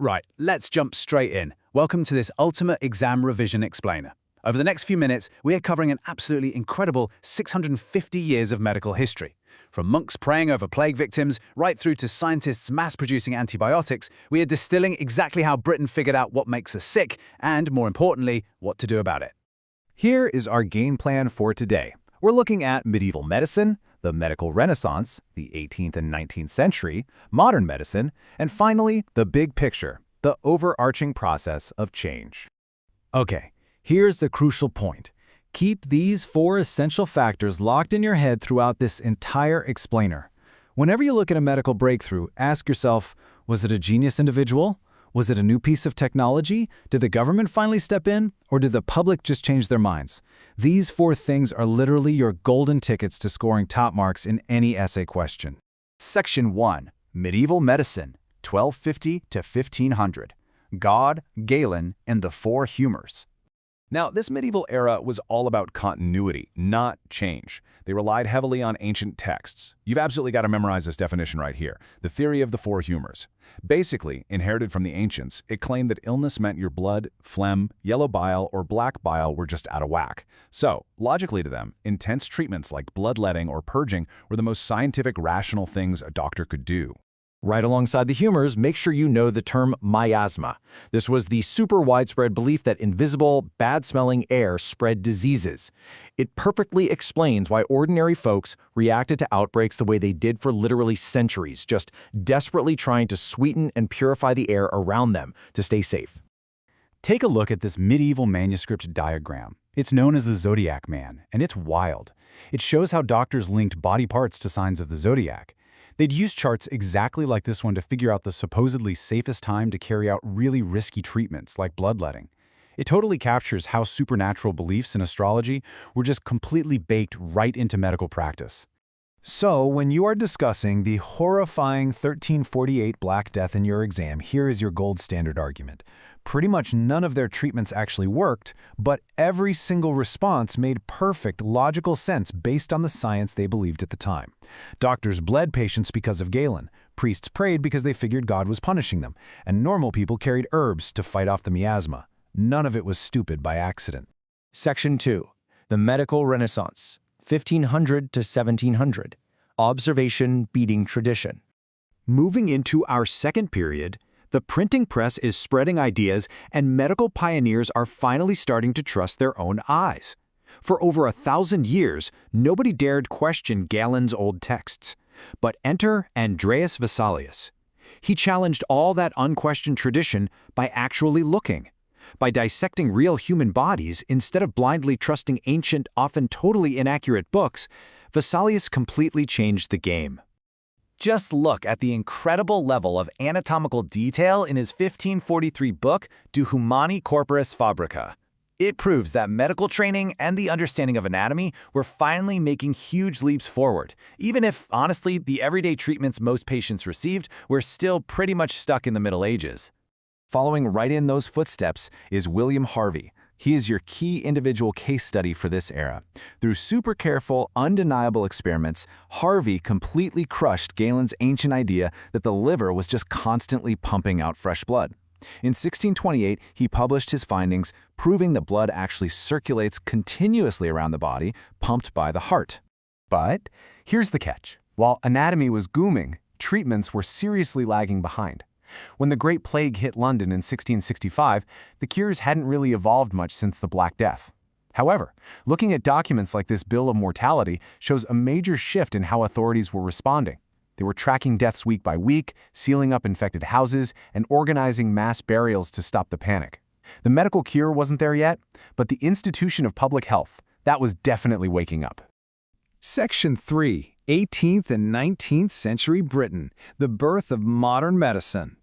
Right, let's jump straight in. Welcome to this ultimate exam revision explainer. Over the next few minutes, we are covering an absolutely incredible 650 years of medical history. From monks praying over plague victims, right through to scientists mass-producing antibiotics, we are distilling exactly how Britain figured out what makes us sick and, more importantly, what to do about it. Here is our game plan for today. We're looking at medieval medicine, the medical renaissance, the 18th and 19th century, modern medicine, and finally, the big picture, the overarching process of change. Okay, here's the crucial point. Keep these 4 essential factors locked in your head throughout this entire explainer. Whenever you look at a medical breakthrough, ask yourself, was it a genius individual? Was it a new piece of technology? Did the government finally step in? Or did the public just change their minds? These 4 things are literally your golden tickets to scoring top marks in any essay question. Section 1. Medieval Medicine, 1250 to 1500. God, Galen, and the Four Humours. Now, this medieval era was all about continuity, not change. They relied heavily on ancient texts. You've absolutely got to memorize this definition right here, the theory of the Four Humours. Basically, inherited from the ancients, it claimed that illness meant your blood, phlegm, yellow bile, or black bile were just out of whack. So, logically to them, intense treatments like bloodletting or purging were the most scientific, rational things a doctor could do. Right alongside the humors, make sure you know the term miasma. This was the super widespread belief that invisible, bad-smelling air spread diseases. It perfectly explains why ordinary folks reacted to outbreaks the way they did for literally centuries, just desperately trying to sweeten and purify the air around them to stay safe. Take a look at this medieval manuscript diagram. It's known as the Zodiac Man, and it's wild. It shows how doctors linked body parts to signs of the zodiac. They'd use charts exactly like this one to figure out the supposedly safest time to carry out really risky treatments like bloodletting. It totally captures how supernatural beliefs in astrology were just completely baked right into medical practice. So, when you are discussing the horrifying 1348 Black Death in your exam, here is your gold standard argument. Pretty much none of their treatments actually worked, but every single response made perfect, logical sense based on the science they believed at the time. Doctors bled patients because of Galen, priests prayed because they figured God was punishing them, and normal people carried herbs to fight off the miasma. None of it was stupid by accident. Section 2. The Medical Renaissance, 1500 to 1700. Observation beating tradition. Moving into our second period, the printing press is spreading ideas and medical pioneers are finally starting to trust their own eyes. For over 1,000 years, nobody dared question Galen's old texts. But enter Andreas Vesalius. He challenged all that unquestioned tradition by actually looking. By dissecting real human bodies instead of blindly trusting ancient, often totally inaccurate books, Vesalius completely changed the game. Just look at the incredible level of anatomical detail in his 1543 book, De Humani Corporis Fabrica. It proves that medical training and the understanding of anatomy were finally making huge leaps forward, even if, honestly, the everyday treatments most patients received were still pretty much stuck in the Middle Ages. Following right in those footsteps is William Harvey. He is your key individual case study for this era. Through super careful, undeniable experiments, Harvey completely crushed Galen's ancient idea that the liver was just constantly pumping out fresh blood. In 1628, he published his findings, proving that blood actually circulates continuously around the body, pumped by the heart. But here's the catch. While anatomy was booming, treatments were seriously lagging behind. When the Great Plague hit London in 1665, the cures hadn't really evolved much since the Black Death. However, looking at documents like this Bill of Mortality shows a major shift in how authorities were responding. They were tracking deaths week by week, sealing up infected houses, and organizing mass burials to stop the panic. The medical cure wasn't there yet, but the institution of public health, that was definitely waking up. Section 3. 18th and 19th century Britain, the birth of modern medicine.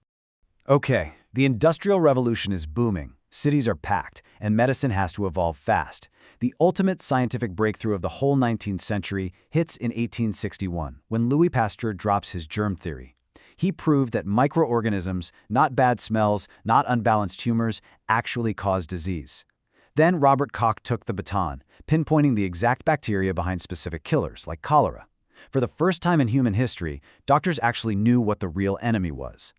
Okay, the Industrial Revolution is booming, cities are packed, and medicine has to evolve fast. The ultimate scientific breakthrough of the whole 19th century hits in 1861, when Louis Pasteur drops his germ theory. He proved that microorganisms, not bad smells, not unbalanced tumors, actually cause disease. Then Robert Koch took the baton, pinpointing the exact bacteria behind specific killers, like cholera. For the first time in human history, doctors actually knew what the real enemy was.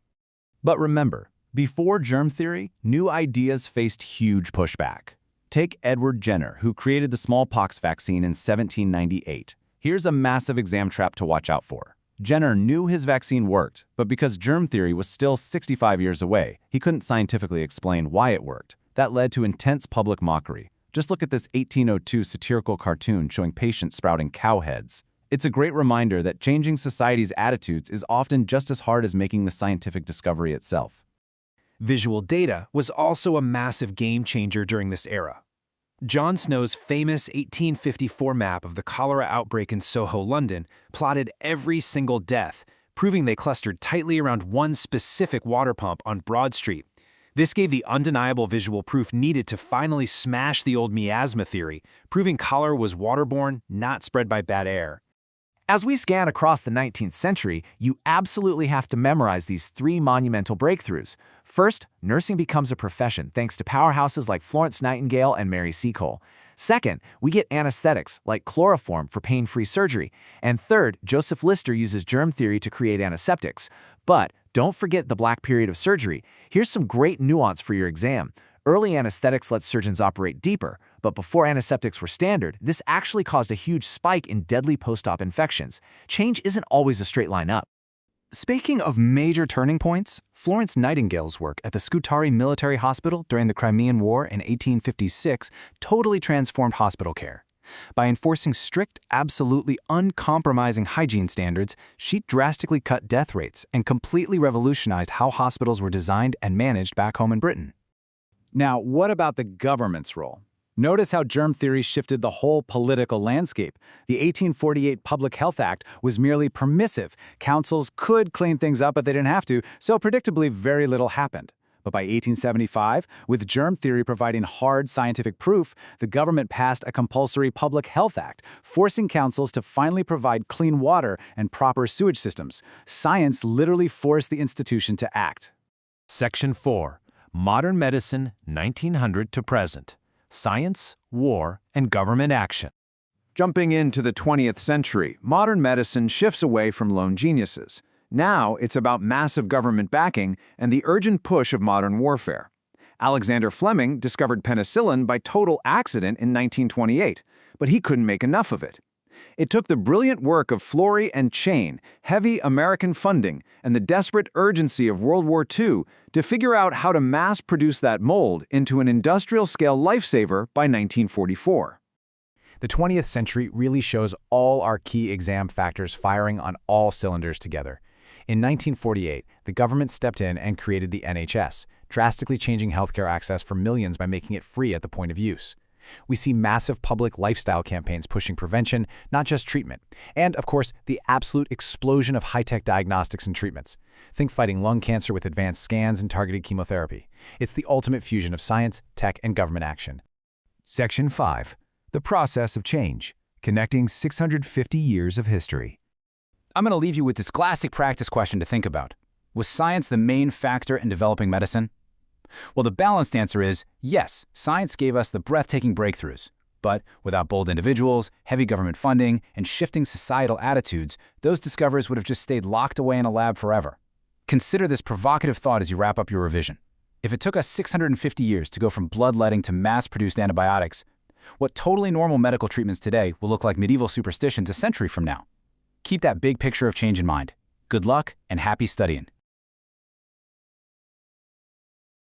But remember, Before germ theory, new ideas faced huge pushback. Take Edward Jenner, who created the smallpox vaccine in 1798. Here's a massive exam trap to watch out for. Jenner knew his vaccine worked, but because germ theory was still 65 years away, he couldn't scientifically explain why it worked. That led to intense public mockery. Just look at this 1802 satirical cartoon showing patients sprouting cow heads. It's a great reminder that changing society's attitudes is often just as hard as making the scientific discovery itself. Visual data was also a massive game changer during this era. John Snow's famous 1854 map of the cholera outbreak in Soho, London, plotted every single death, proving they clustered tightly around one specific water pump on Broad Street. This gave the undeniable visual proof needed to finally smash the old miasma theory, proving cholera was waterborne, not spread by bad air. As we scan across the 19th century, you absolutely have to memorize these three monumental breakthroughs. First, nursing becomes a profession thanks to powerhouses like Florence Nightingale and Mary Seacole. Second, we get anesthetics like chloroform for pain-free surgery. And third, Joseph Lister uses germ theory to create antiseptics. But don't forget the black period of surgery. Here's some great nuance for your exam. Early anesthetics let surgeons operate deeper, but before antiseptics were standard, this actually caused a huge spike in deadly post-op infections. Change isn't always a straight line up. Speaking of major turning points, Florence Nightingale's work at the Scutari Military Hospital during the Crimean War in 1856 totally transformed hospital care. By enforcing strict, absolutely uncompromising hygiene standards, she drastically cut death rates and completely revolutionized how hospitals were designed and managed back home in Britain. Now, what about the government's role? Notice how germ theory shifted the whole political landscape. The 1848 Public Health Act was merely permissive. Councils could clean things up, but they didn't have to, so predictably very little happened. But by 1875, with germ theory providing hard scientific proof, the government passed a compulsory Public Health Act, forcing councils to finally provide clean water and proper sewage systems. Science literally forced the institution to act. Section 4. Modern Medicine, 1900 to present. Science, War, and Government Action. Jumping into the 20th century, modern medicine shifts away from lone geniuses. Now it's about massive government backing and the urgent push of modern warfare. Alexander Fleming discovered penicillin by total accident in 1928, but he couldn't make enough of it. It took the brilliant work of Florey and Chain, heavy American funding, and the desperate urgency of World War II to figure out how to mass-produce that mold into an industrial-scale lifesaver by 1944. The 20th century really shows all our key exam factors firing on all cylinders together. In 1948, the government stepped in and created the NHS, drastically changing healthcare access for millions by making it free at the point of use. We see massive public lifestyle campaigns pushing prevention, not just treatment. And, of course, the absolute explosion of high-tech diagnostics and treatments. Think fighting lung cancer with advanced scans and targeted chemotherapy. It's the ultimate fusion of science, tech, and government action. Section 5. The Process of Change, Connecting 650 Years of History. I'm going to leave you with this classic practice question to think about. Was science the main factor in developing medicine? Well, the balanced answer is yes, science gave us the breathtaking breakthroughs. But without bold individuals, heavy government funding, and shifting societal attitudes, those discoveries would have just stayed locked away in a lab forever. Consider this provocative thought as you wrap up your revision. If it took us 650 years to go from bloodletting to mass-produced antibiotics, what totally normal medical treatments today will look like medieval superstitions a century from now. Keep that big picture of change in mind. Good luck and happy studying.